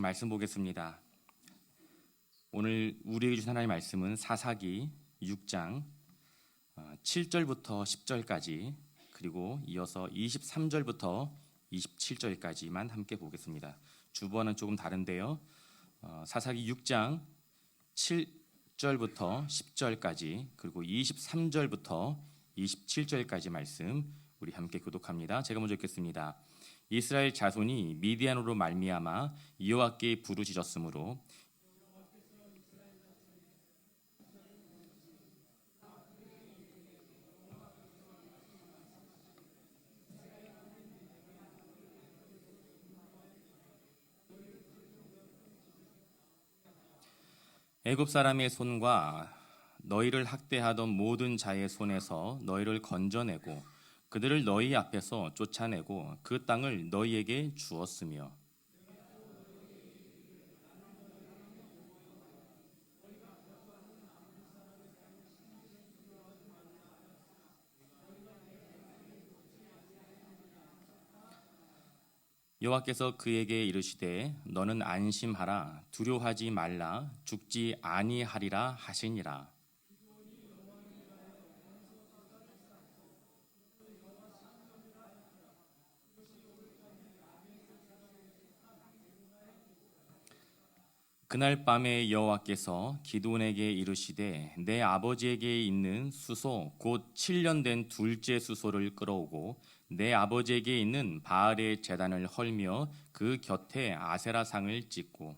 말씀 보겠습니다. 오늘 우리에게 주신 하나님의 말씀은 사사기 6장 7절부터 10절까지 그리고 이어서 23절부터 27절까지만 함께 보겠습니다. 주번은 조금 다른데요. 사사기 6장 7절부터 10절까지 그리고 23절부터 27절까지 말씀 우리 함께 교독합니다. 제가 먼저 읽겠습니다. 이스라엘 자손이 미디안으로 말미암아 여호와께 부르짖었으므로 애굽 사람의 손과 너희를 학대하던 모든 자의 손에서 너희를 건져내고 그들을 너희 앞에서 쫓아내고 그 땅을 너희에게 주었으며 여호와께서 그에게 이르시되 너는 안심하라 두려워하지 말라 죽지 아니하리라 하시니라. 그날 밤에 여호와께서 기드온에게 이르시되 내 아버지에게 있는 수소 곧 7년 된 둘째 수소를 끌어오고 내 아버지에게 있는 바알의 제단을 헐며 그 곁에 아세라 상을 찍고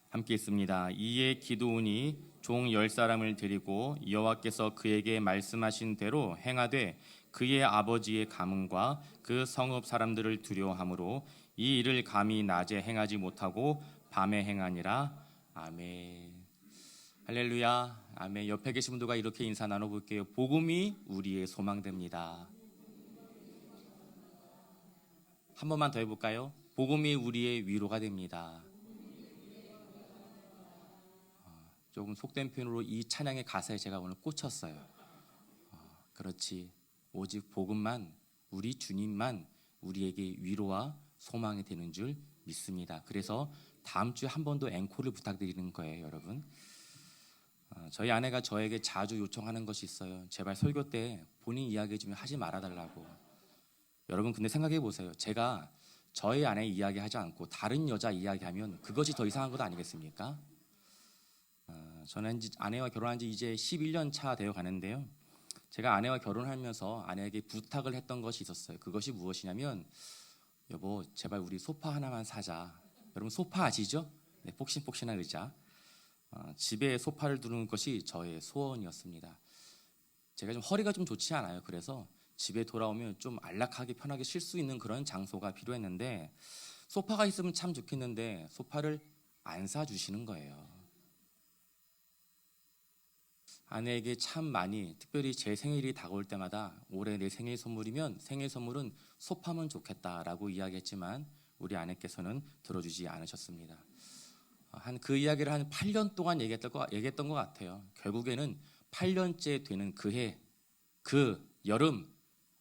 함께 있습니다. 이에 기드온이 종 10사람을 데리고 여호와께서 그에게 말씀하신 대로 행하되 그의 아버지의 가문과 그 성읍 사람들을 두려워하므로 이 일을 감히 낮에 행하지 못하고 밤에 행하니라. 아멘. 할렐루야. 아멘. 옆에 계신 분들과 이렇게 인사 나눠볼게요. 복음이 우리의 소망됩니다. 한 번만 더 해볼까요? 복음이 우리의 위로가 됩니다. 조금 속된 표현으로 이 찬양의 가사에 제가 오늘 꽂혔어요. 그렇지. 오직 복음만, 우리 주님만 우리에게 위로와 소망이 되는 줄 믿습니다. 그래서 다음 주에 한 번 더 앵콜을 부탁드리는 거예요, 여러분. 저희 아내가 저에게 자주 요청하는 것이 있어요. 제발 설교 때 본인 이야기 좀 하지 말아달라고. 여러분 근데 생각해 보세요. 제가 저희 아내 이야기하지 않고 다른 여자 이야기하면 그것이 더 이상한 것 아니겠습니까? 저는 아내와 결혼한 지 이제 11년 차 되어 가는데요. 제가 아내와 결혼하면서 아내에게 부탁을 했던 것이 있었어요. 그것이 무엇이냐면 여보 제발 우리 소파 하나만 사자. 여러분 소파 아시죠? 네, 폭신폭신한 의자. 집에 소파를 두는 것이 저의 소원이었습니다. 제가 좀 허리가 좀 좋지 않아요. 그래서 집에 돌아오면 좀 안락하게 편하게 쉴 수 있는 그런 장소가 필요했는데 소파가 있으면 참 좋겠는데 소파를 안 사주시는 거예요. 아내에게 참 많이 특별히 제 생일이 다가올 때마다 올해 내 생일 선물이면 생일 선물은 소파면 좋겠다라고 이야기했지만 우리 아내께서는 들어주지 않으셨습니다. 그 이야기를 한 8년 동안 얘기했던 것 같아요. 결국에는 8년째 되는 그 여름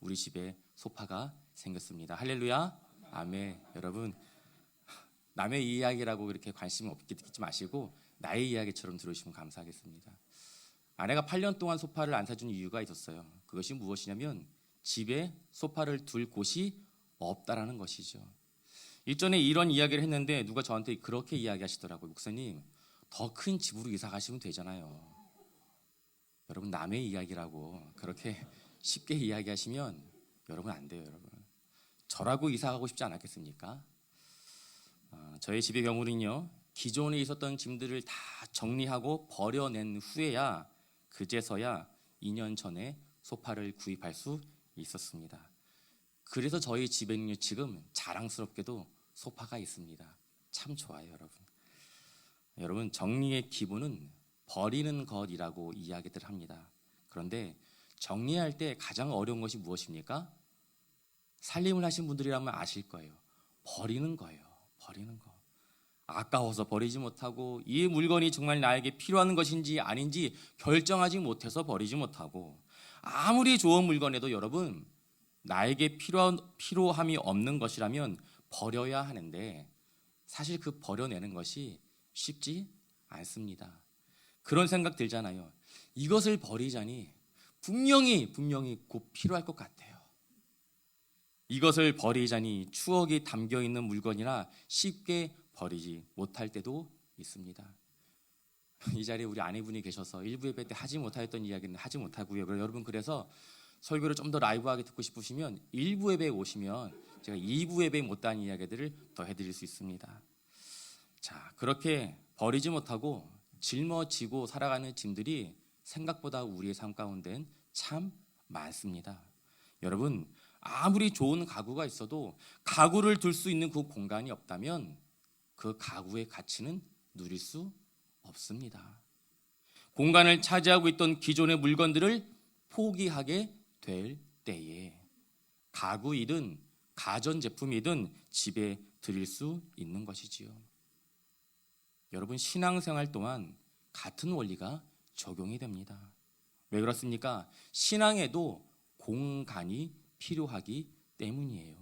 우리 집에 소파가 생겼습니다. 할렐루야. 아멘. 여러분 남의 이야기라고 그렇게 관심 없게 듣지 마시고 나의 이야기처럼 들으시면 감사하겠습니다. 아내가 8년 동안 소파를 안 사준 이유가 있었어요. 그것이 무엇이냐면 집에 소파를 둘 곳이 없다라는 것이죠. 일전에 이런 이야기를 했는데 누가 저한테 그렇게 이야기하시더라고요. 목사님, 더 큰 집으로 이사 가시면 되잖아요. 여러분 남의 이야기라고 그렇게 쉽게 이야기하시면 여러분 안 돼요. 여러분 저라고 이사 가고 싶지 않았겠습니까? 저희 집의 경우는요. 기존에 있었던 짐들을 다 정리하고 버려낸 후에야 그제서야 2년 전에 소파를 구입할 수 있었습니다. 그래서 저희 집에는 지금 자랑스럽게도 소파가 있습니다. 참 좋아요, 여러분. 여러분 정리의 기본은 버리는 것이라고 이야기들 합니다. 그런데 정리할 때 가장 어려운 것이 무엇입니까? 살림을 하신 분들이라면 아실 거예요. 버리는 거예요. 버리는 거. 아까워서 버리지 못하고 이 물건이 정말 나에게 필요한 것인지 아닌지 결정하지 못해서 버리지 못하고 아무리 좋은 물건에도 여러분 나에게 필요함이 없는 것이라면 버려야 하는데 사실 그 버려내는 것이 쉽지 않습니다. 그런 생각 들잖아요. 이것을 버리자니 분명히 곧 필요할 것 같아요. 이것을 버리자니 추억이 담겨 있는 물건이라 쉽게 버리지 못할 때도 있습니다. 이 자리에 우리 아내분이 계셔서 일부 예배 때 하지 못하였던 이야기는 하지 못하고요. 여러분 그래서 설교를 좀 더 라이브하게 듣고 싶으시면 일부 예배에 오시면 제가 2부 예배에 못다한 이야기들을 더 해드릴 수 있습니다. 자, 그렇게 버리지 못하고 짊어지고 살아가는 짐들이 생각보다 우리의 삶 가운데는 참 많습니다. 여러분 아무리 좋은 가구가 있어도 가구를 둘 수 있는 그 공간이 없다면 그 가구의 가치는 누릴 수 없습니다. 공간을 차지하고 있던 기존의 물건들을 포기하게 될 때에 가구이든 가전제품이든 집에 들일 수 있는 것이지요. 여러분 신앙생활 동안 같은 원리가 적용이 됩니다. 왜 그렇습니까? 신앙에도 공간이 필요하기 때문이에요.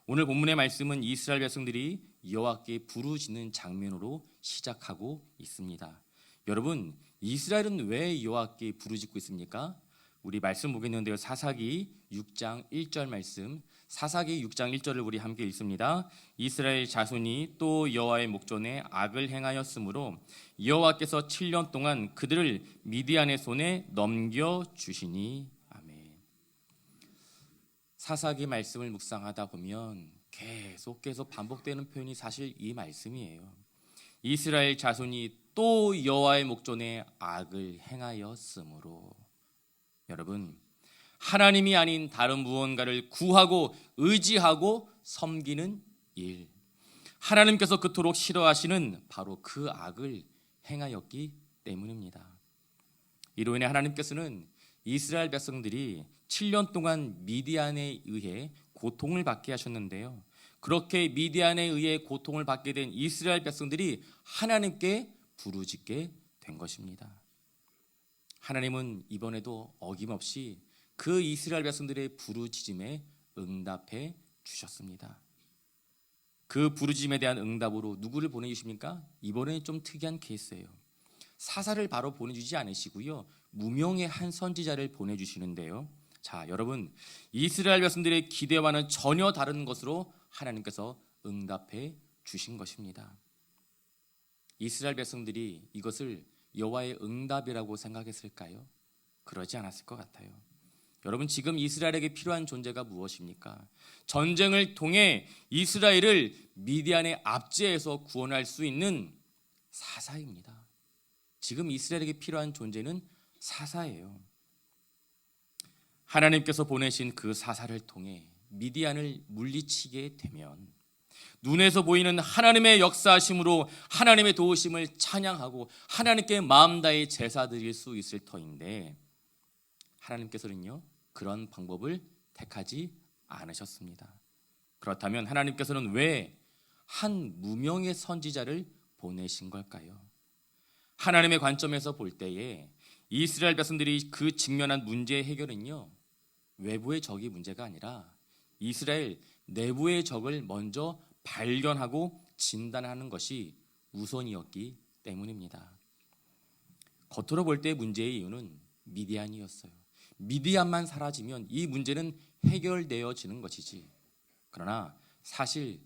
오늘 본문의 말씀은 이스라엘 백성들이 여호와께 부르짖는 장면으로 시작하고 있습니다. 여러분 이스라엘은 왜 여호와께 부르짖고 있습니까? 우리 말씀 보겠는데요. 사사기 6장 1절 말씀, 사사기 6장 1절을 우리 함께 읽습니다. 이스라엘 자손이 또 여호와의 목전에 악을 행하였으므로 여호와께서 7년 동안 그들을 미디안의 손에 넘겨주시니. 아멘. 사사기 말씀을 묵상하다 보면 계속 반복되는 표현이 사실 이 말씀이에요. 이스라엘 자손이 또 여호와의 목전에 악을 행하였으므로. 여러분 하나님이 아닌 다른 무언가를 구하고 의지하고 섬기는 일, 하나님께서 그토록 싫어하시는 바로 그 악을 행하였기 때문입니다. 이로 인해 하나님께서는 이스라엘 백성들이 7년 동안 미디안에 의해 고통을 받게 하셨는데요. 그렇게 미디안에 의해 고통을 받게 된 이스라엘 백성들이 하나님께 부르짖게 된 것입니다. 하나님은 이번에도 어김없이 그 이스라엘 백성들의 부르짖음에 응답해 주셨습니다. 그 부르짖음에 대한 응답으로 누구를 보내주십니까? 이번에는 좀 특이한 케이스예요. 사사를 바로 보내주지 않으시고요, 무명의 한 선지자를 보내주시는데요. 자, 여러분 이스라엘 백성들의 기대와는 전혀 다른 것으로 하나님께서 응답해 주신 것입니다. 이스라엘 백성들이 이것을 여호와의 응답이라고 생각했을까요? 그러지 않았을 것 같아요. 여러분 지금 이스라엘에게 필요한 존재가 무엇입니까? 전쟁을 통해 이스라엘을 미디안의 압제에서 구원할 수 있는 사사입니다. 지금 이스라엘에게 필요한 존재는 사사예요. 하나님께서 보내신 그 사사를 통해 미디안을 물리치게 되면 눈에서 보이는 하나님의 역사하심으로 하나님의 도우심을 찬양하고 하나님께 마음 다해 제사 드릴 수 있을 터인데 하나님께서는요 그런 방법을 택하지 않으셨습니다. 그렇다면 하나님께서는 왜 한 무명의 선지자를 보내신 걸까요? 하나님의 관점에서 볼 때에 이스라엘 백성들이 그 직면한 문제의 해결은요 외부의 적이 문제가 아니라 이스라엘 내부의 적을 먼저 발견하고 진단하는 것이 우선이었기 때문입니다. 겉으로 볼 때 문제의 이유는 미디안이었어요. 미디안만 사라지면 이 문제는 해결되어지는 것이지. 그러나 사실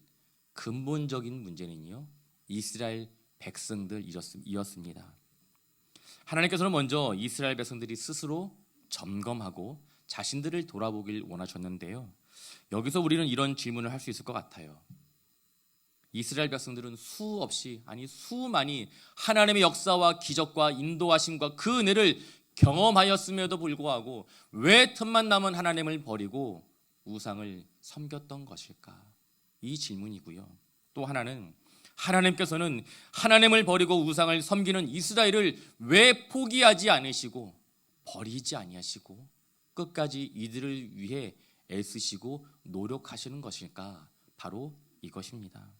근본적인 문제는요 이스라엘 백성들이었습니다. 하나님께서는 먼저 이스라엘 백성들이 스스로 점검하고 자신들을 돌아보길 원하셨는데요. 여기서 우리는 이런 질문을 할 수 있을 것 같아요. 이스라엘 백성들은 수많이 하나님의 역사와 기적과 인도하심과 그 은혜를 경험하였음에도 불구하고 왜 틈만 남은 하나님을 버리고 우상을 섬겼던 것일까? 이 질문이고요. 또 하나는 하나님께서는 하나님을 버리고 우상을 섬기는 이스라엘을 왜 포기하지 않으시고 버리지 아니하시고 끝까지 이들을 위해 애쓰시고 노력하시는 것일까? 바로 이것입니다.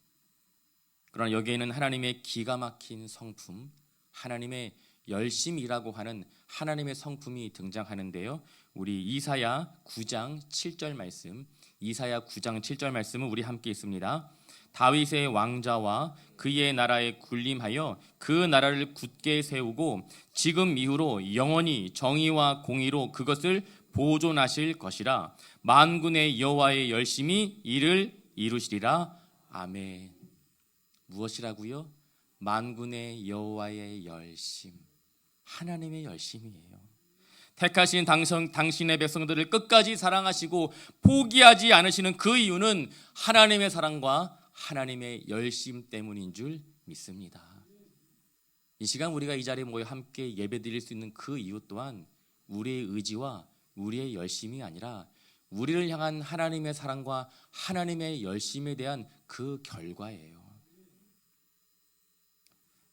그러나 여기에는 하나님의 기가 막힌 성품, 하나님의 열심이라고 하는 하나님의 성품이 등장하는데요. 우리 이사야 9장 7절 말씀, 이사야 9장 7절 말씀은 우리 함께 있습니다. 다윗의 왕자와 그의 나라에 군림하여 그 나라를 굳게 세우고 지금 이후로 영원히 정의와 공의로 그것을 보존하실 것이라. 만군의 여호와의 열심이 이를 이루시리라. 아멘. 무엇이라고요? 만군의 여호와의 열심, 하나님의 열심이에요. 택하신 당신의 백성들을 끝까지 사랑하시고 포기하지 않으시는 그 이유는 하나님의 사랑과 하나님의 열심 때문인 줄 믿습니다. 이 시간 우리가 이 자리에 모여 함께 예배드릴 수 있는 그 이유 또한 우리의 의지와 우리의 열심이 아니라 우리를 향한 하나님의 사랑과 하나님의 열심에 대한 그 결과예요.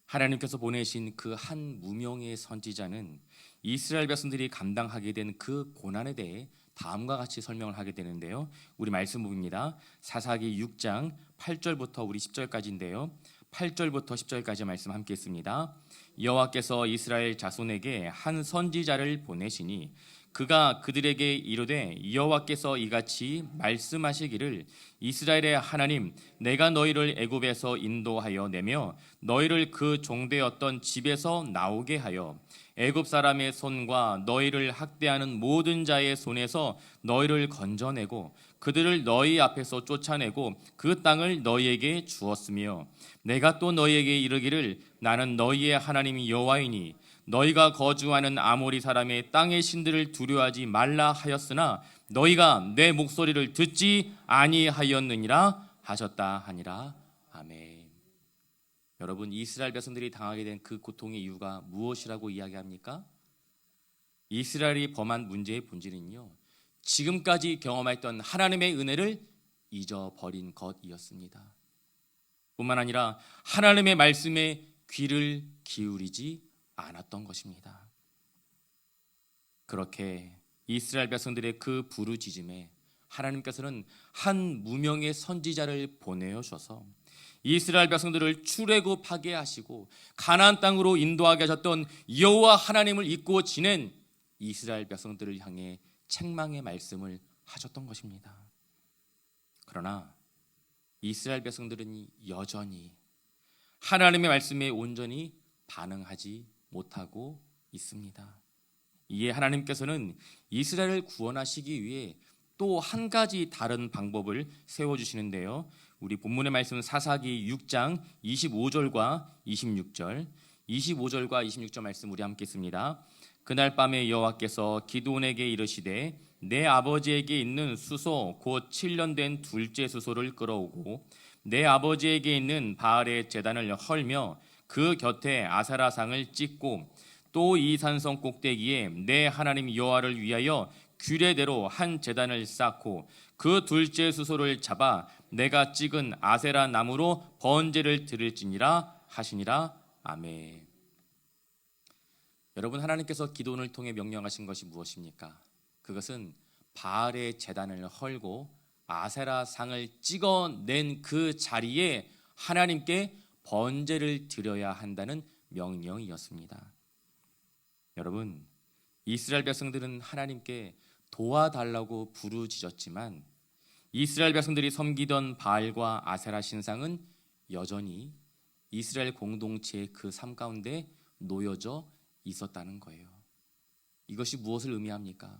하나님께서 보내신 그 한 무명의 선지자는 이스라엘 백성들이 감당하게 된 그 고난에 대해 다음과 같이 설명을 하게 되는데요. 우리 말씀 봅니다. 사사기 6장 8절부터 우리 10절까지인데요. 8절부터 10절까지 말씀 함께 했습니다. 여호와께서 이스라엘 자손에게 한 선지자를 보내시니 그가 그들에게 이르되 여호와께서 이같이 말씀하시기를 이스라엘의 하나님 내가 너희를 애굽에서 인도하여 내며 너희를 그 종되었던 집에서 나오게 하여 애굽 사람의 손과 너희를 학대하는 모든 자의 손에서 너희를 건져내고 그들을 너희 앞에서 쫓아내고 그 땅을 너희에게 주었으며 내가 또 너희에게 이르기를 나는 너희의 하나님 여호와이니 너희가 거주하는 아모리 사람의 땅의 신들을 두려워하지 말라 하였으나 너희가 내 목소리를 듣지 아니하였느니라 하셨다 하니라. 아멘. 여러분, 이스라엘 백성들이 당하게 된 그 고통의 이유가 무엇이라고 이야기합니까? 이스라엘이 범한 문제의 본질은요, 지금까지 경험했던 하나님의 은혜를 잊어버린 것이었습니다. 뿐만 아니라 하나님의 말씀에 귀를 기울이지 않았던 것입니다. 그렇게 이스라엘 백성들의 그 부르짖음에 하나님께서는 한 무명의 선지자를 보내어 주셔서 이스라엘 백성들을 출애굽하게 하시고 가나안 땅으로 인도하게 하셨던 여호와 하나님을 잊고 지낸 이스라엘 백성들을 향해 책망의 말씀을 하셨던 것입니다. 그러나 이스라엘 백성들은 여전히 하나님의 말씀에 온전히 반응하지 못하고 있습니다. 이에 하나님께서는 이스라엘을 구원하시기 위해 또 한 가지 다른 방법을 세워주시는데요. 우리 본문의 말씀은 사사기 6장 25절과 26절, 25절과 26절 말씀 우리 함께 있습니다. 그날 밤에 여호와께서 기드온에게 이르시되 내 아버지에게 있는 수소 곧 7년 된 둘째 수소를 끌어오고 내 아버지에게 있는 바알의 제단을 헐며 그 곁에 아세라상을 찍고 또 이 산성 꼭대기에 내 하나님 여호와를 위하여 규례대로 한 제단을 쌓고 그 둘째 수소를 잡아 내가 찍은 아세라 나무로 번제를 드릴지니라 하시니라. 아멘. 여러분, 하나님께서 기도원을 통해 명령하신 것이 무엇입니까? 그것은 바알의 제단을 헐고 아세라 상을 찍어낸 그 자리에 하나님께 번제를 드려야 한다는 명령이었습니다. 여러분, 이스라엘 백성들은 하나님께 도와달라고 부르짖었지만 이스라엘 백성들이 섬기던 바알과 아세라 신상은 여전히 이스라엘 공동체의 그 삶 가운데 놓여져 있었다는 거예요. 이것이 무엇을 의미합니까?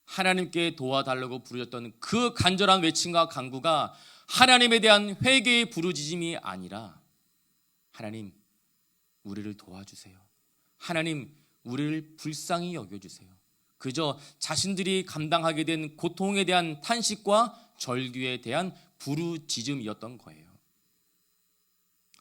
하나님께 도와달라고 부르짖었던 그 간절한 외침과 간구가 하나님에 대한 회개의 부르짖음이 아니라 하나님, 우리를 도와주세요. 하나님, 우리를 불쌍히 여겨주세요. 그저 자신들이 감당하게 된 고통에 대한 탄식과 절규에 대한 부르짖음이었던 거예요.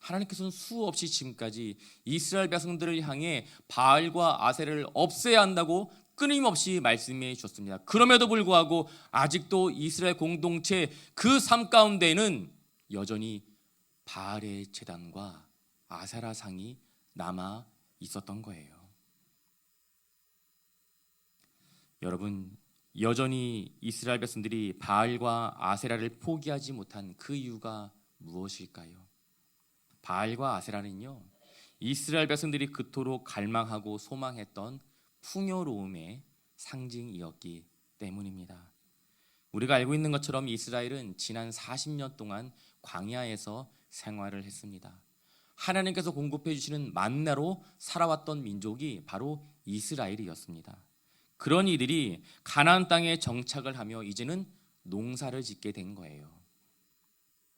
하나님께서는 수없이 지금까지 이스라엘 백성들을 향해 바알과 아세라를 없애야 한다고 끊임없이 말씀해 주셨습니다. 그럼에도 불구하고 아직도 이스라엘 공동체 그 삶 가운데는 여전히 바알의 제단과 아세라 상이 남아 있었던 거예요. 여러분, 여전히 이스라엘 백성들이 바알과 아세라를 포기하지 못한 그 이유가 무엇일까요? 바알과 아세라는요, 이스라엘 백성들이 그토록 갈망하고 소망했던 풍요로움의 상징이었기 때문입니다. 우리가 알고 있는 것처럼 이스라엘은 지난 40년 동안 광야에서 생활을 했습니다. 하나님께서 공급해 주시는 만나로 살아왔던 민족이 바로 이스라엘이었습니다. 그런 이들이 가나안 땅에 정착을 하며 이제는 농사를 짓게 된 거예요.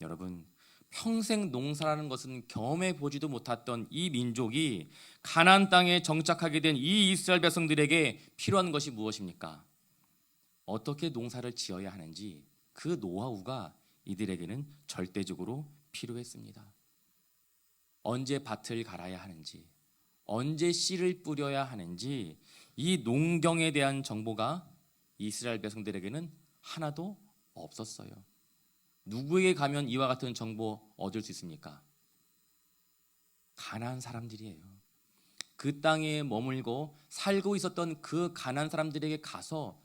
여러분, 평생 농사라는 것은 경험해 보지도 못했던 이 민족이 가나안 땅에 정착하게 된 이 이스라엘 백성들에게 필요한 것이 무엇입니까? 어떻게 농사를 지어야 하는지 그 노하우가 이들에게는 절대적으로 필요했습니다. 언제 밭을 갈아야 하는지, 언제 씨를 뿌려야 하는지 이 농경에 대한 정보가 이스라엘 백성들에게는 하나도 없었어요. 누구에게 가면 이와 같은 정보 얻을 수 있습니까? 가나안 사람들이에요. 그 땅에 머물고 살고 있었던 그 가나안 사람들에게 가서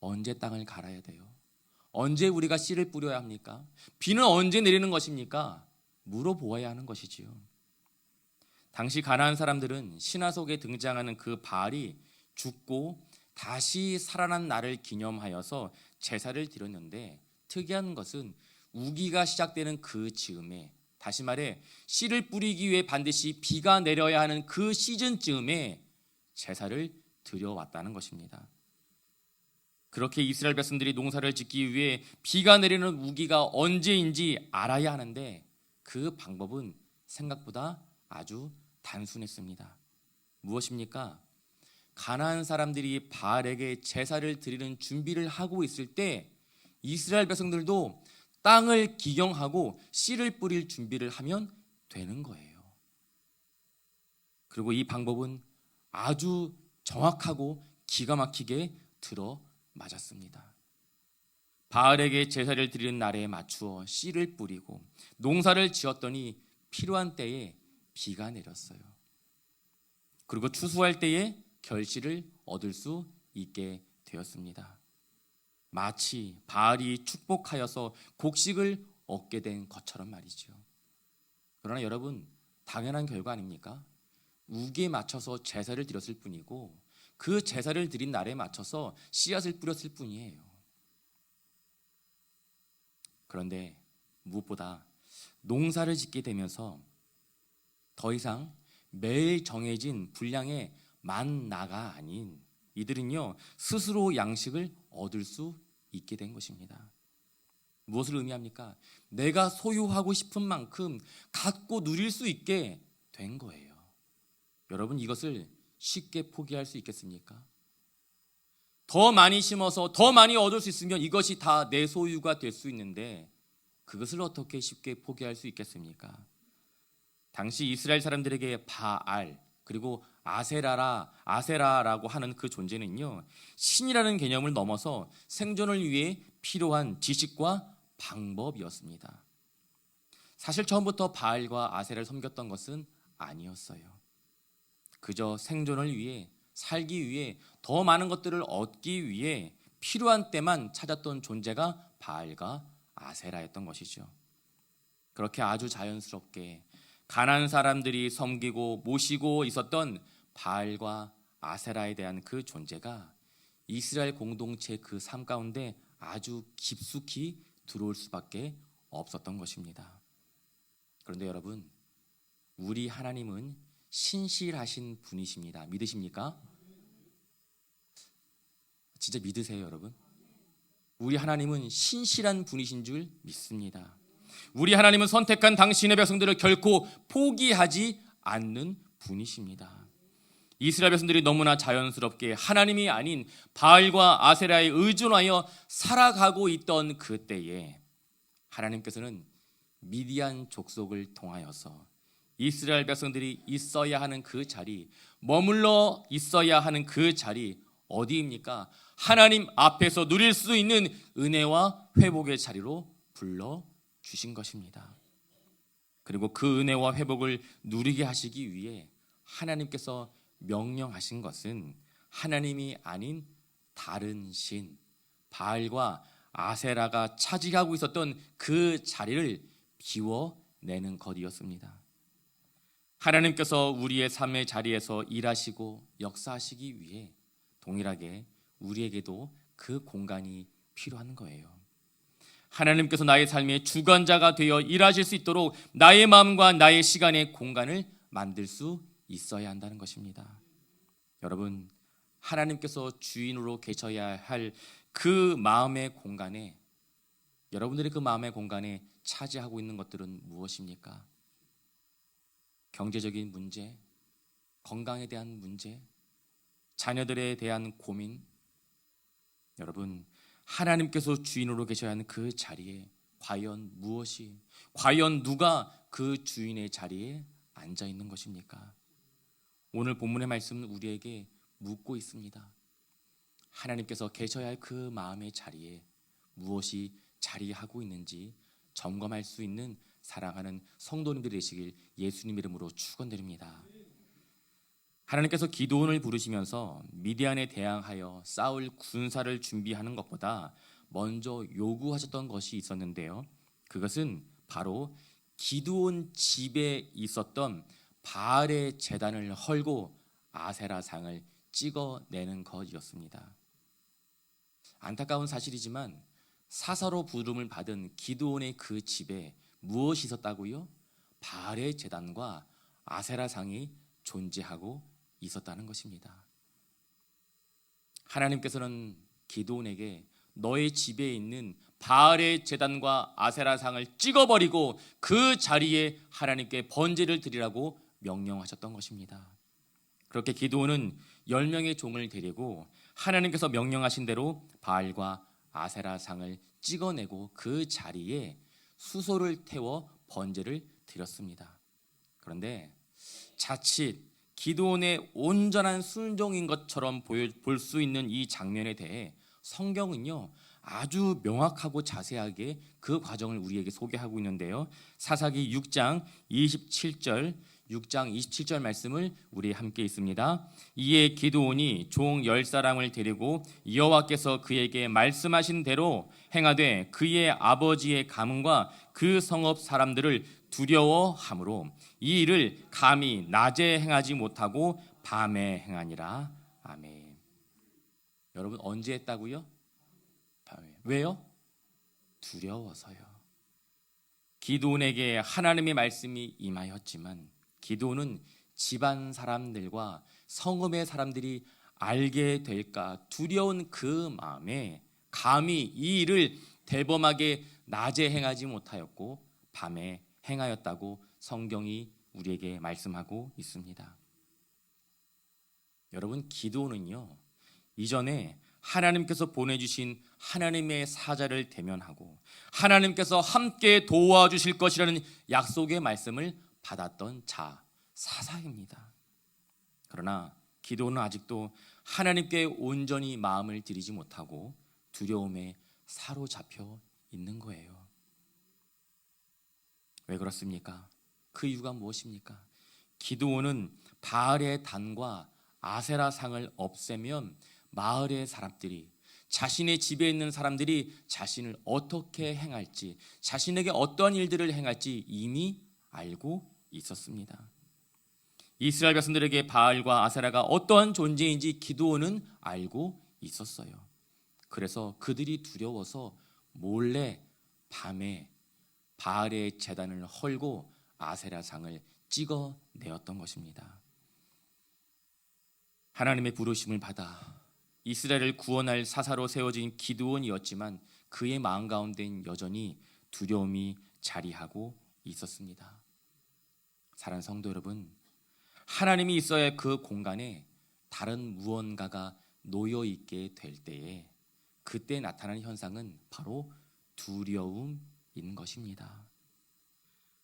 언제 땅을 갈아야 돼요? 언제 우리가 씨를 뿌려야 합니까? 비는 언제 내리는 것입니까? 물어보아야 하는 것이지요. 당시 가나안 사람들은 신화 속에 등장하는 그 바알이 죽고 다시 살아난 날을 기념하여서 제사를 드렸는데, 특이한 것은 우기가 시작되는 그 즈음에, 다시 말해 씨를 뿌리기 위해 반드시 비가 내려야 하는 그 시즌쯤에 제사를 드려왔다는 것입니다. 그렇게 이스라엘 백성들이 농사를 짓기 위해 비가 내리는 우기가 언제인지 알아야 하는데, 그 방법은 생각보다 아주 단순했습니다. 무엇입니까? 가나안 사람들이 바알에게 제사를 드리는 준비를 하고 있을 때 이스라엘 백성들도 땅을 기경하고 씨를 뿌릴 준비를 하면 되는 거예요. 그리고 이 방법은 아주 정확하고 기가 막히게 들어맞았습니다. 바알에게 제사를 드리는 날에 맞추어 씨를 뿌리고 농사를 지었더니 필요한 때에 비가 내렸어요. 그리고 추수할 때에 결실을 얻을 수 있게 되었습니다. 마치 바알이 축복하여서 곡식을 얻게 된 것처럼 말이죠. 그러나 여러분, 당연한 결과 아닙니까? 우기에 맞춰서 제사를 드렸을 뿐이고 그 제사를 드린 날에 맞춰서 씨앗을 뿌렸을 뿐이에요. 그런데 무엇보다 농사를 짓게 되면서 더 이상 매일 정해진 분량의 만나가 아닌 이들은요, 스스로 양식을 얻을 수 있게 된 것입니다. 무엇을 의미합니까? 내가 소유하고 싶은 만큼 갖고 누릴 수 있게 된 거예요. 여러분, 이것을 쉽게 포기할 수 있겠습니까? 더 많이 심어서 더 많이 얻을 수 있으면 이것이 다 내 소유가 될 수 있는데 그것을 어떻게 쉽게 포기할 수 있겠습니까? 당시 이스라엘 사람들에게 바알 그리고 아세라라고 하는 그 존재는요, 신이라는 개념을 넘어서 생존을 위해 필요한 지식과 방법이었습니다. 사실 처음부터 바알과 아세라를 섬겼던 것은 아니었어요. 그저 생존을 위해, 살기 위해, 더 많은 것들을 얻기 위해 필요한 때만 찾았던 존재가 바알과 아세라였던 것이죠. 그렇게 아주 자연스럽게 가나안 사람들이 섬기고 모시고 있었던 바알과 아세라에 대한 그 존재가 이스라엘 공동체 그 삶 가운데 아주 깊숙이 들어올 수밖에 없었던 것입니다. 그런데 여러분, 우리 하나님은 신실하신 분이십니다. 믿으십니까? 진짜 믿으세요, 여러분? 우리 하나님은 신실한 분이신 줄 믿습니다. 우리 하나님은 선택한 당신의 백성들을 결코 포기하지 않는 분이십니다. 이스라엘 백성들이 너무나 자연스럽게 하나님이 아닌 바알과 아세라에 의존하여 살아가고 있던 그때에 하나님께서는 미디안 족속을 통하여서 이스라엘 백성들이 있어야 하는 그 자리, 머물러 있어야 하는 그 자리 어디입니까? 하나님 앞에서 누릴 수 있는 은혜와 회복의 자리로 불러주신 것입니다. 그리고 그 은혜와 회복을 누리게 하시기 위해 하나님께서 명령하신 것은 하나님이 아닌 다른 신, 바알과 아세라가 차지하고 있었던 그 자리를 비워내라 내는 것이었습니다. 하나님께서 우리의 삶의 자리에서 일하시고 역사하시기 위해 동일하게 우리에게도 그 공간이 필요한 거예요. 하나님께서 나의 삶의 주관자가 되어 일하실 수 있도록 나의 마음과 나의 시간의 공간을 만들 수 있어야 한다는 것입니다. 여러분, 하나님께서 주인으로 계셔야 할 그 마음의 공간에, 여러분들의 그 마음의 공간에 차지하고 있는 것들은 무엇입니까? 경제적인 문제, 건강에 대한 문제, 자녀들에 대한 고민. 여러분, 하나님께서 주인으로 계셔야 하는 그 자리에 과연 누가 그 주인의 자리에 앉아 있는 것입니까? 오늘 본문의 말씀은 우리에게 묻고 있습니다. 하나님께서 계셔야 할 그 마음의 자리에 무엇이 자리하고 있는지 점검할 수 있는 사랑하는 성도님들이 되시길 예수님 이름으로 축원드립니다. 하나님께서 기드온을 부르시면서 미디안에 대항하여 싸울 군사를 준비하는 것보다 먼저 요구하셨던 것이 있었는데요. 그것은 바로 기드온 집에 있었던 바알의 제단을 헐고 아세라상을 찍어내는 것이었습니다. 안타까운 사실이지만 사사로 부름을 받은 기드온의 그 집에 무엇이 있었다고요? 바알의 제단과 아세라상이 존재하고 있었다는 것입니다. 하나님께서는 기드온에게 너의 집에 있는 바알의 제단과 아세라상을 찍어버리고 그 자리에 하나님께 번제를 드리라고 명령하셨던 것입니다. 그렇게 기드온은 10명의 종을 데리고 하나님께서 명령하신 대로 바알과 아세라상을 찍어내고 그 자리에 수소를 태워 번제를 드렸습니다. 그런데 자칫 기드온의 온전한 순종인 것처럼 볼 수 있는 이 장면에 대해 성경은요 아주 명확하고 자세하게 그 과정을 우리에게 소개하고 있는데요. 사사기 6장 27절 말씀을 우리 함께 있습니다. 이에 기드온이 종 10사람을 데리고 여호와께서 그에게 말씀하신 대로 행하되 그의 아버지의 가문과 그 성읍 사람들을 두려워함으로 이 일을 감히 낮에 행하지 못하고 밤에 행하니라. 아멘. 여러분, 언제 했다고요? 밤에. 왜요? 두려워서요. 기드온에게 하나님의 말씀이 임하였지만 기드온은 집안 사람들과 성읍의 사람들이 알게 될까 두려운 그 마음에 감히 이 일을 대범하게 낮에 행하지 못하였고 밤에 행하였다고 성경이 우리에게 말씀하고 있습니다. 여러분, 기드온은요 이전에 하나님께서 보내주신 하나님의 사자를 대면하고 하나님께서 함께 도와주실 것이라는 약속의 말씀을 받았던 사사입니다. 그러나 기드온은 아직도 하나님께 온전히 마음을 들이지 못하고 두려움에 사로잡혀 있는 거예요. 왜 그렇습니까? 그 이유가 무엇입니까? 기드온은 바알의 단과 아세라상을 없애면 마을의 사람들이, 자신의 집에 있는 사람들이 자신을 어떻게 행할지, 자신에게 어떠한 일들을 행할지 이미 알고 있었습니다. 이스라엘 백성들에게 바알과 아세라가 어떠한 존재인지 기드온은 알고 있었어요. 그래서 그들이 두려워서 몰래 밤에 바알의 제단을 헐고 아세라상을 찍어내었던 것입니다. 하나님의 부르심을 받아 이스라엘을 구원할 사사로 세워진 기드온이었지만 그의 마음 가운데는 여전히 두려움이 자리하고 있었습니다. 사랑하는 성도 여러분, 하나님이 있어야 할 그 공간에 다른 무언가가 놓여 있게 될 때에 그때 나타나는 현상은 바로 두려움인 것입니다.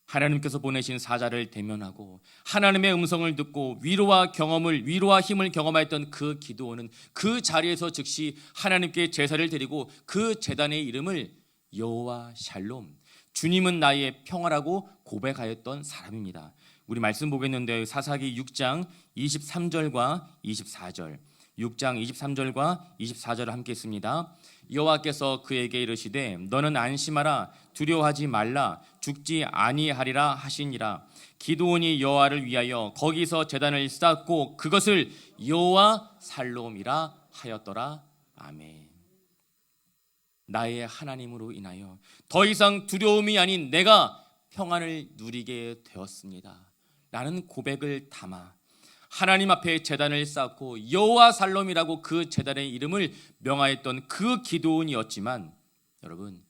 하나님께서 보내신 사자를 대면하고 하나님의 음성을 듣고 위로와 힘을 경험하였던 그 기드온은 그 자리에서 즉시 하나님께 제사를 드리고 그 제단의 이름을 여호와 샬롬, 주님은 나의 평화라고 고백하였던 사람입니다. 우리 말씀 보겠는데 사사기 6장 23절과 24절, 6장 23절과 24절을 함께 읽습니다. 여호와께서 그에게 이르시되 너는 안심하라 두려워하지 말라 죽지 아니하리라 하시니라. 기드온이 여호와를 위하여 거기서 제단을 쌓고 그것을 여호와 살롬이라 하였더라. 아멘. 나의 하나님으로 인하여 더 이상 두려움이 아닌 내가 평안을 누리게 되었습니다 라는 고백을 담아 하나님 앞에 제단을 쌓고 여호와 살롬이라고 그 제단의 이름을 명하였던 그 기드온이었지만, 여러분,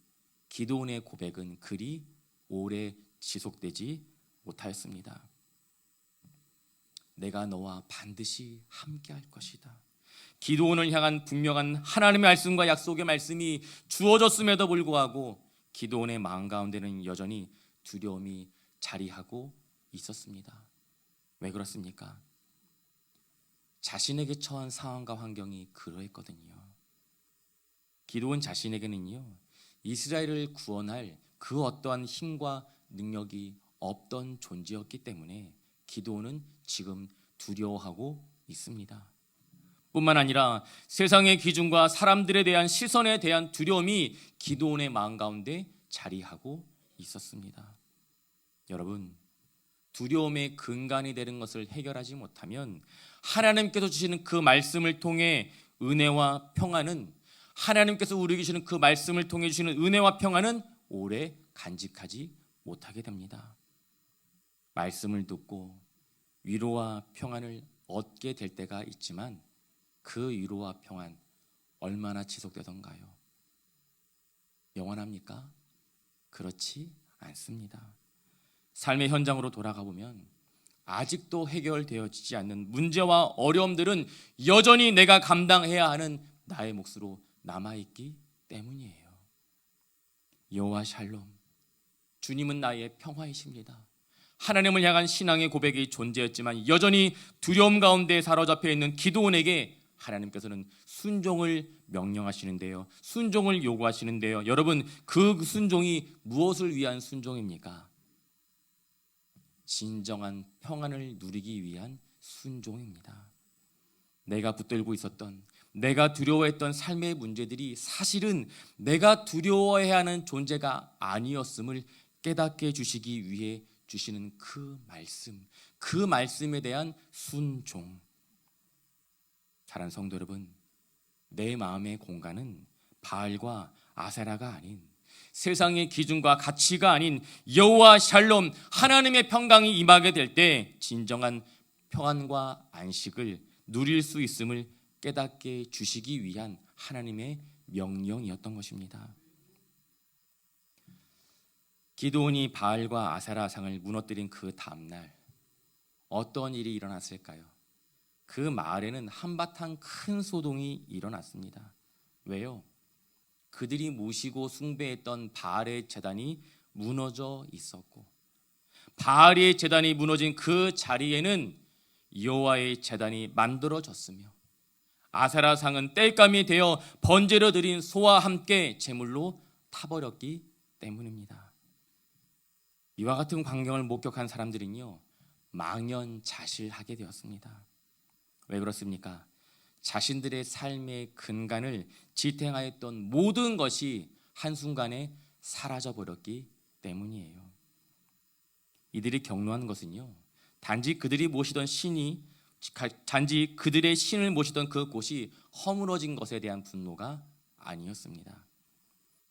기드온의 고백은 그리 오래 지속되지 못하였습니다. 내가 너와 반드시 함께할 것이다. 기드온을 향한 분명한 하나님의 말씀과 약속의 말씀이 주어졌음에도 불구하고 기드온의 마음 가운데는 여전히 두려움이 자리하고 있었습니다. 왜 그렇습니까? 자신에게 처한 상황과 환경이 그러했거든요. 기드온 자신에게는요, 이스라엘을 구원할 그 어떠한 힘과 능력이 없던 존재였기 때문에 기드온은 지금 두려워하고 있습니다. 뿐만 아니라 세상의 기준과 사람들에 대한 시선에 대한 두려움이 기드온의 마음 가운데 자리하고 있었습니다. 여러분, 두려움의 근간이 되는 것을 해결하지 못하면 하나님께서 주시는 그 말씀을 통해 은혜와 평안은, 하나님께서 우리에게 주시는 그 말씀을 통해 주시는 은혜와 평안은 오래 간직하지 못하게 됩니다. 말씀을 듣고 위로와 평안을 얻게 될 때가 있지만 그 위로와 평안 얼마나 지속되던가요? 영원합니까? 그렇지 않습니다. 삶의 현장으로 돌아가 보면 아직도 해결되어지지 않는 문제와 어려움들은 여전히 내가 감당해야 하는 나의 몫으로 남아있기 때문이에요. 여호와 샬롬, 주님은 나의 평화이십니다. 하나님을 향한 신앙의 고백이 존재했지만 여전히 두려움 가운데 사로잡혀 있는 기드온에게 하나님께서는 순종을 명령하시는데요, 순종을 요구하시는데요, 여러분, 그 순종이 무엇을 위한 순종입니까? 진정한 평안을 누리기 위한 순종입니다. 내가 붙들고 있었던, 내가 두려워했던 삶의 문제들이 사실은 내가 두려워해야 하는 존재가 아니었음을 깨닫게 해주시기 위해 주시는 그 말씀, 그 말씀에 대한 순종. 사랑하는 성도 여러분, 내 마음의 공간은 바알과 아세라가 아닌, 세상의 기준과 가치가 아닌 여호와 샬롬, 하나님의 평강이 임하게 될 때 진정한 평안과 안식을 누릴 수 있음을 깨닫게 주시기 위한 하나님의 명령이었던 것입니다. 기드온이 바알과 아세라 상을 무너뜨린 그 다음날 어떤 일이 일어났을까요? 그 마을에는 한바탕 큰 소동이 일어났습니다. 왜요? 그들이 모시고 숭배했던 바알의 제단이 무너져 있었고, 바알의 제단이 무너진 그 자리에는 여호와의 제단이 만들어졌으며, 아세라 상은 땔감이 되어 번제로 드린 소와 함께 제물로 타버렸기 때문입니다. 이와 같은 광경을 목격한 사람들은요, 망연자실하게 되었습니다. 왜 그렇습니까? 자신들의 삶의 근간을 지탱하였던 모든 것이 한순간에 사라져버렸기 때문이에요. 이들이 경노한 것은요, 단지 그들의 신을 모시던 그 곳이 허물어진 것에 대한 분노가 아니었습니다.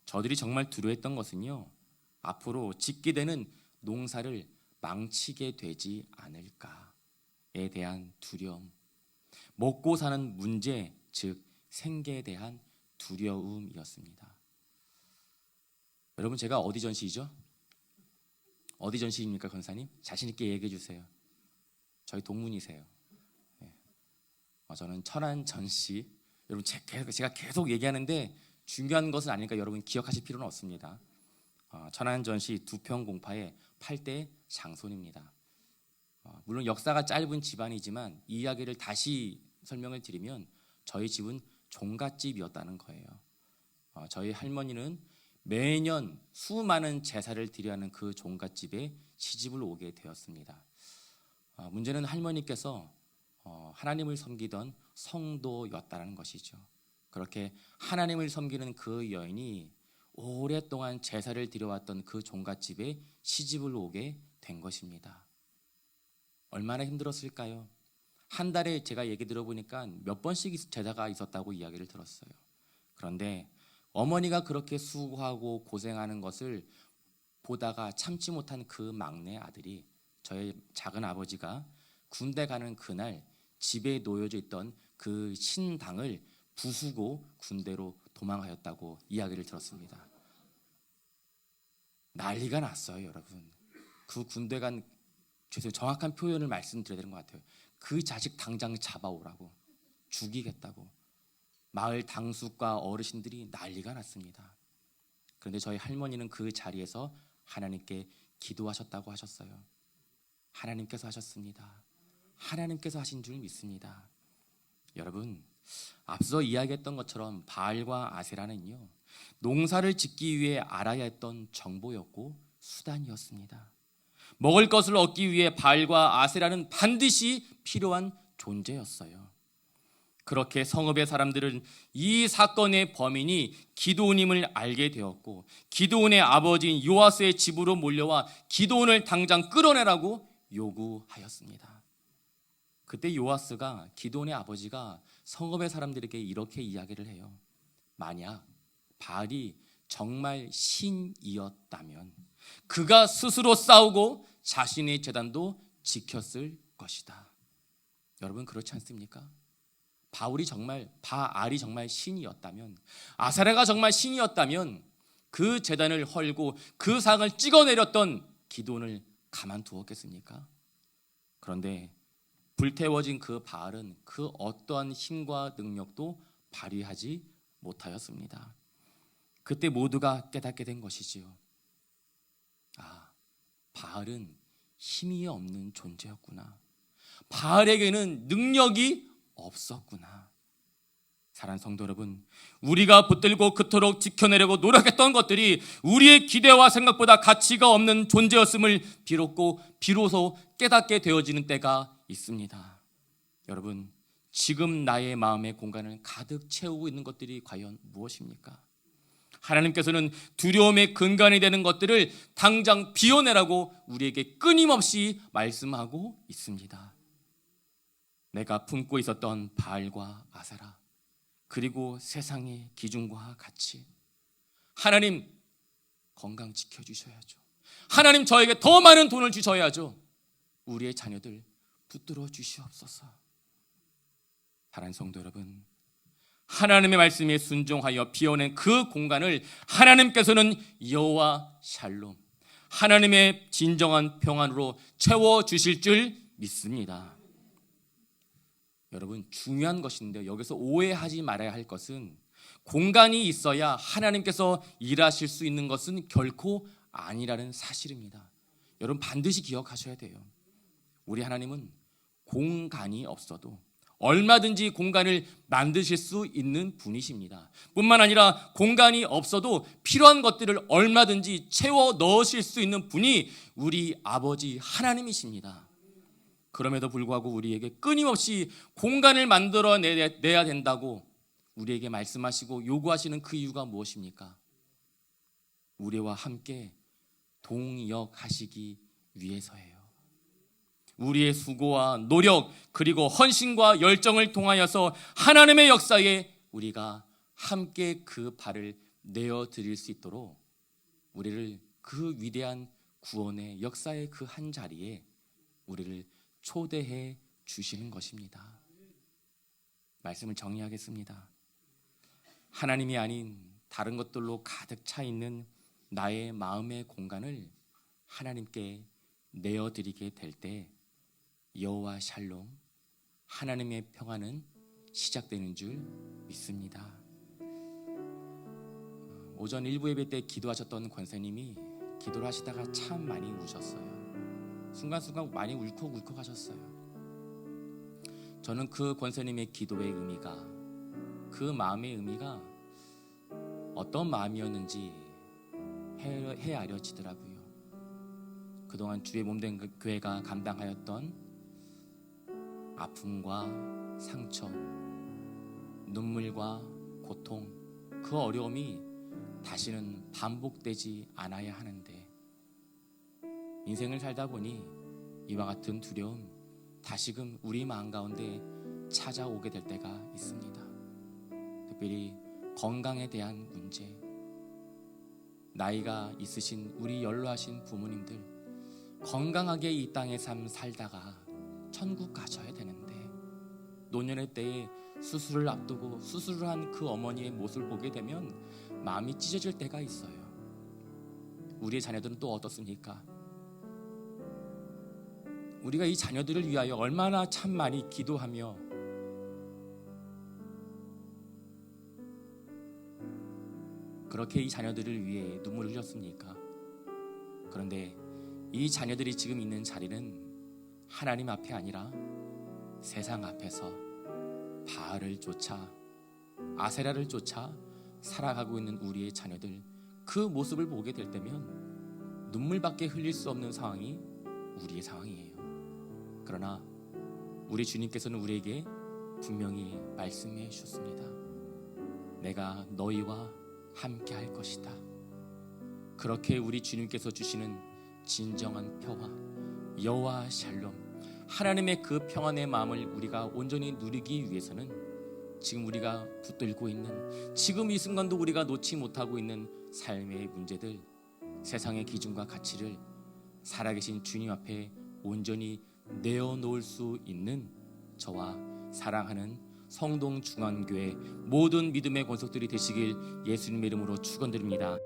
저들이 정말 두려워했던 것은요, 앞으로 짓게 되는 농사를 망치게 되지 않을까에 대한 두려움, 먹고 사는 문제, 즉 생계에 대한 두려움이었습니다. 여러분, 제가 어디 전시이죠? 어디 전시입니까, 권사님? 자신 있게 얘기해 주세요. 저희 동문이세요. 네. 저는 천안 전시. 여러분, 제가 계속 얘기하는데 중요한 것은 아니니까 여러분 기억하실 필요는 없습니다. 천안 전시 2평 공파의 8대 장손입니다. 물론 역사가 짧은 집안이지만 이 이야기를 다시 설명을 드리면 저희 집은 종갓집이었다는 거예요. 저희 할머니는 매년 수많은 제사를 드려야 하는 그 종갓집에 시집을 오게 되었습니다. 문제는 할머니께서 하나님을 섬기던 성도였다는 것이죠. 그렇게 하나님을 섬기는 그 여인이 오랫동안 제사를 드려왔던 그 종갓집에 시집을 오게 된 것입니다. 얼마나 힘들었을까요? 한 달에 제가 얘기 들어보니까 몇 번씩 제사가 있었다고 이야기를 들었어요. 그런데 어머니가 그렇게 수고하고 고생하는 것을 보다가 참지 못한 그 막내 아들이, 저의 작은 아버지가 군대 가는 그날 집에 놓여져 있던 그 신당을 부수고 군대로 도망하였다고 이야기를 들었습니다. 난리가 났어요, 여러분. 그 군대 간, 정확한 표현을 말씀드려야 되는 것 같아요. 그 자식 당장 잡아오라고, 죽이겠다고 마을 당숙과 어르신들이 난리가 났습니다. 그런데 저희 할머니는 그 자리에서 하나님께 기도하셨다고 하셨어요. 하나님께서 하셨습니다. 하나님께서 하신 줄 믿습니다. 여러분, 앞서 이야기했던 것처럼 바알과 아세라는요, 농사를 짓기 위해 알아야 했던 정보였고 수단이었습니다. 먹을 것을 얻기 위해 바알과 아세라는 반드시 필요한 존재였어요. 그렇게 성읍의 사람들은 이 사건의 범인이 기드온임을 알게 되었고, 기드온의 아버지인 요아스의 집으로 몰려와 기드온을 당장 끌어내라고 요구하였습니다. 그때 요아스가, 기드온의 아버지가 성읍의 사람들에게 이렇게 이야기를 해요. 만약 바알이 정말 신이었다면 그가 스스로 싸우고 자신의 제단도 지켰을 것이다. 여러분, 그렇지 않습니까? 바알이 정말 신이었다면, 아사랴가 정말 신이었다면 그 제단을 헐고 그 상을 찍어내렸던 기드온을 가만두었겠습니까? 그런데 불태워진 그 바알은 그 어떠한 힘과 능력도 발휘하지 못하였습니다. 그때 모두가 깨닫게 된 것이지요. 바알은 힘이 없는 존재였구나. 바알에게는 능력이 없었구나. 사랑하는 성도 여러분, 우리가 붙들고 그토록 지켜내려고 노력했던 것들이 우리의 기대와 생각보다 가치가 없는 존재였음을 비로소 깨닫게 되어지는 때가 있습니다. 여러분, 지금 나의 마음의 공간을 가득 채우고 있는 것들이 과연 무엇입니까? 하나님께서는 두려움의 근간이 되는 것들을 당장 비워내라고 우리에게 끊임없이 말씀하고 있습니다. 내가 품고 있었던 바알과 아사라, 그리고 세상의 기준과 가치, 하나님 건강 지켜주셔야죠. 하나님 저에게 더 많은 돈을 주셔야죠. 우리의 자녀들 붙들어 주시옵소서. 사랑하는 성도 여러분, 하나님의 말씀에 순종하여 비워낸 그 공간을 하나님께서는 여호와 샬롬, 하나님의 진정한 평안으로 채워주실 줄 믿습니다. 여러분, 중요한 것인데요, 여기서 오해하지 말아야 할 것은 공간이 있어야 하나님께서 일하실 수 있는 것은 결코 아니라는 사실입니다. 여러분, 반드시 기억하셔야 돼요. 우리 하나님은 공간이 없어도 얼마든지 공간을 만드실 수 있는 분이십니다. 뿐만 아니라 공간이 없어도 필요한 것들을 얼마든지 채워 넣으실 수 있는 분이 우리 아버지 하나님이십니다. 그럼에도 불구하고 우리에게 끊임없이 공간을 만들어내야 된다고 우리에게 말씀하시고 요구하시는 그 이유가 무엇입니까? 우리와 함께 동역하시기 위해서예요. 우리의 수고와 노력, 그리고 헌신과 열정을 통하여서 하나님의 역사에 우리가 함께 그 발을 내어드릴 수 있도록 우리를 그 위대한 구원의 역사의 그 한 자리에 우리를 초대해 주시는 것입니다. 말씀을 정리하겠습니다. 하나님이 아닌 다른 것들로 가득 차 있는 나의 마음의 공간을 하나님께 내어드리게 될 때 여호와 샬롬, 하나님의 평안은 시작되는 줄 믿습니다. 오전 일부 예배 때 기도하셨던 권사님이 기도를 하시다가 참 많이 우셨어요. 순간순간 많이 울컥울컥 하셨어요. 저는 그 권사님의 기도의 의미가, 그 마음의 의미가 어떤 마음이었는지 헤아려지더라고요. 그동안 주의 몸된 교회가 감당하였던 아픔과 상처, 눈물과 고통, 그 어려움이 다시는 반복되지 않아야 하는데 인생을 살다 보니 이와 같은 두려움 다시금 우리 마음 가운데 찾아오게 될 때가 있습니다. 특별히 건강에 대한 문제, 나이가 있으신 우리 연로하신 부모님들, 건강하게 이 땅의 삶 살다가 천국 가셔야 되는데 노년의 때에 수술을 앞두고 수술을 한 그 어머니의 모습을 보게 되면 마음이 찢어질 때가 있어요. 우리의 자녀들은 또 어떻습니까? 우리가 이 자녀들을 위하여 얼마나 참 많이 기도하며 그렇게 이 자녀들을 위해 눈물을 흘렸습니까? 그런데 이 자녀들이 지금 있는 자리는 하나님 앞에 아니라 세상 앞에서 바알을 쫓아 아세라를 쫓아 살아가고 있는 우리의 자녀들, 그 모습을 보게 될 때면 눈물밖에 흘릴 수 없는 상황이 우리의 상황이에요. 그러나 우리 주님께서는 우리에게 분명히 말씀해 주셨습니다. 내가 너희와 함께 할 것이다. 그렇게 우리 주님께서 주시는 진정한 평화, 여호와 샬롬, 하나님의 그 평안의 마음을 우리가 온전히 누리기 위해서는 지금 우리가 붙들고 있는, 지금 이 순간도 우리가 놓지 못하고 있는 삶의 문제들, 세상의 기준과 가치를 살아계신 주님 앞에 온전히 내어놓을 수 있는 저와 사랑하는 성동중앙교회 모든 믿음의 권속들이 되시길 예수님의 이름으로 축원드립니다.